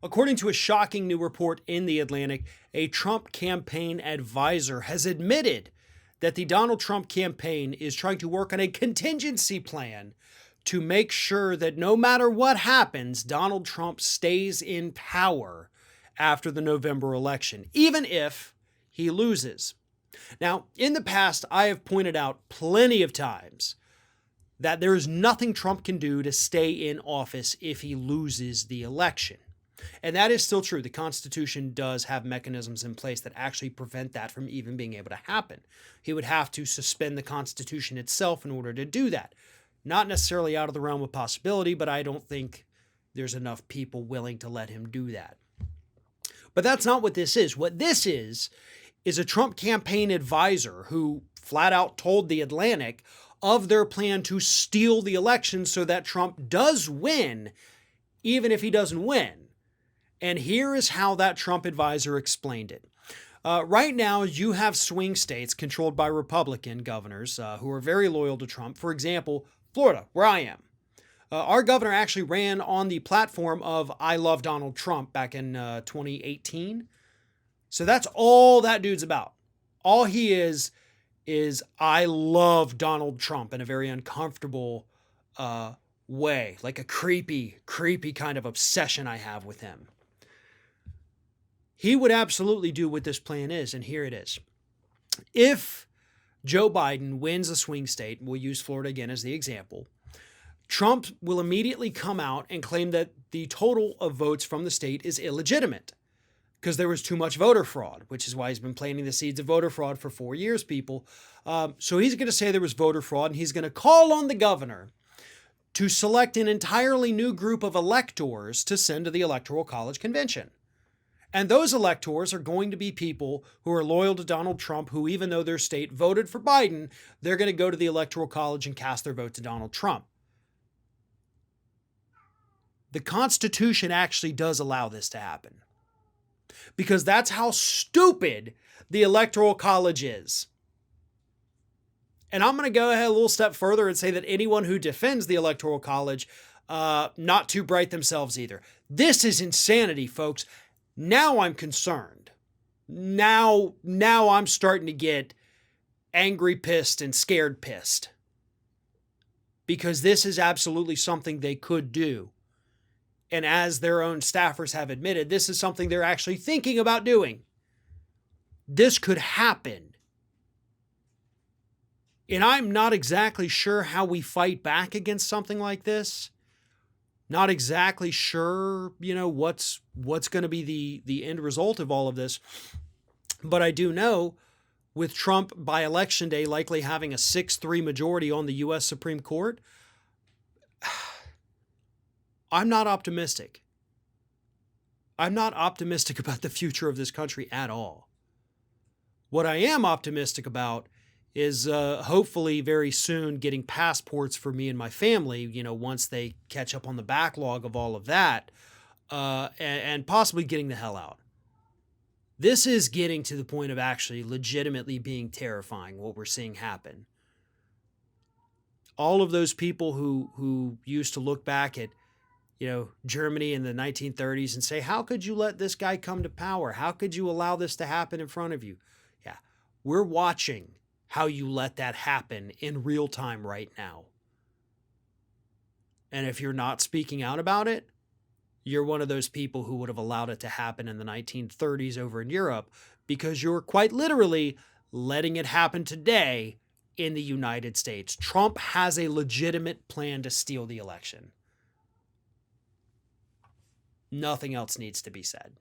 According to a shocking new report in The Atlantic, a Trump campaign advisor has admitted that the Donald Trump campaign is trying to work on a contingency plan to make sure that no matter what happens, Donald Trump stays in power after the November election, even if he loses. Now, in the past, I have pointed out plenty of times that there is nothing Trump can do to stay in office if he loses the election. And that is still true. The Constitution does have mechanisms in place that actually prevent that from even being able to happen. He would have to suspend the Constitution itself in order to do that. Not necessarily out of the realm of possibility, but I don't think there's enough people willing to let him do that. But that's not what this is. What this is a Trump campaign advisor who flat out told The Atlantic of their plan to steal the election so that Trump does win, even if he doesn't win. And here is how that Trump advisor explained it. Right now, you have swing states controlled by Republican governors who are very loyal to Trump. For example, Florida, where I am. Our governor actually ran on the platform of I love Donald Trump back in 2018. So that's all that dude's about. All he is I love Donald Trump in a very uncomfortable way, like a creepy kind of obsession I have with him. He would absolutely do what this plan is, and here it is. If Joe Biden wins a swing state, we'll use Florida again as the example, Trump will immediately come out and claim that the total of votes from the state is illegitimate because there was too much voter fraud, which is why he's been planting the seeds of voter fraud for 4 years, people. So he's going to say there was voter fraud, and he's going to call on the governor to select an entirely new group of electors to send to the Electoral College Convention. And those electors are going to be people who are loyal to Donald Trump, who, even though their state voted for Biden, they're going to go to the Electoral College and cast their vote to Donald Trump. The Constitution actually does allow this to happen, because that's how stupid the Electoral College is. And I'm going to go ahead a little step further and say that anyone who defends the Electoral College, not too bright themselves either. This is insanity, folks. Now I'm concerned. Now I'm starting to get angry pissed and scared pissed, because this is absolutely something they could do. And as their own staffers have admitted, this is something they're actually thinking about doing. This could happen. And I'm not exactly sure how we fight back against something like this. Not exactly sure, what's going to be the end result of all of this. But I do know, with Trump by election day likely having a 6-3 majority on the U.S. Supreme Court, I'm not optimistic. I'm not optimistic about the future of this country at all. What I am optimistic about is hopefully very soon getting passports for me and my family, once they catch up on the backlog of all of that, and possibly getting the hell out. This is getting to the point of actually legitimately being terrifying, what we're seeing happen. All of those people who used to look back at, Germany in the 1930s and say, how could you let this guy come to power? How could you allow this to happen in front of you? Yeah, we're watching how you let that happen in real time right now. And if you're not speaking out about it, you're one of those people who would have allowed it to happen in the 1930s over in Europe, because you're quite literally letting it happen today in the United States. Trump has a legitimate plan to steal the election. Nothing else needs to be said.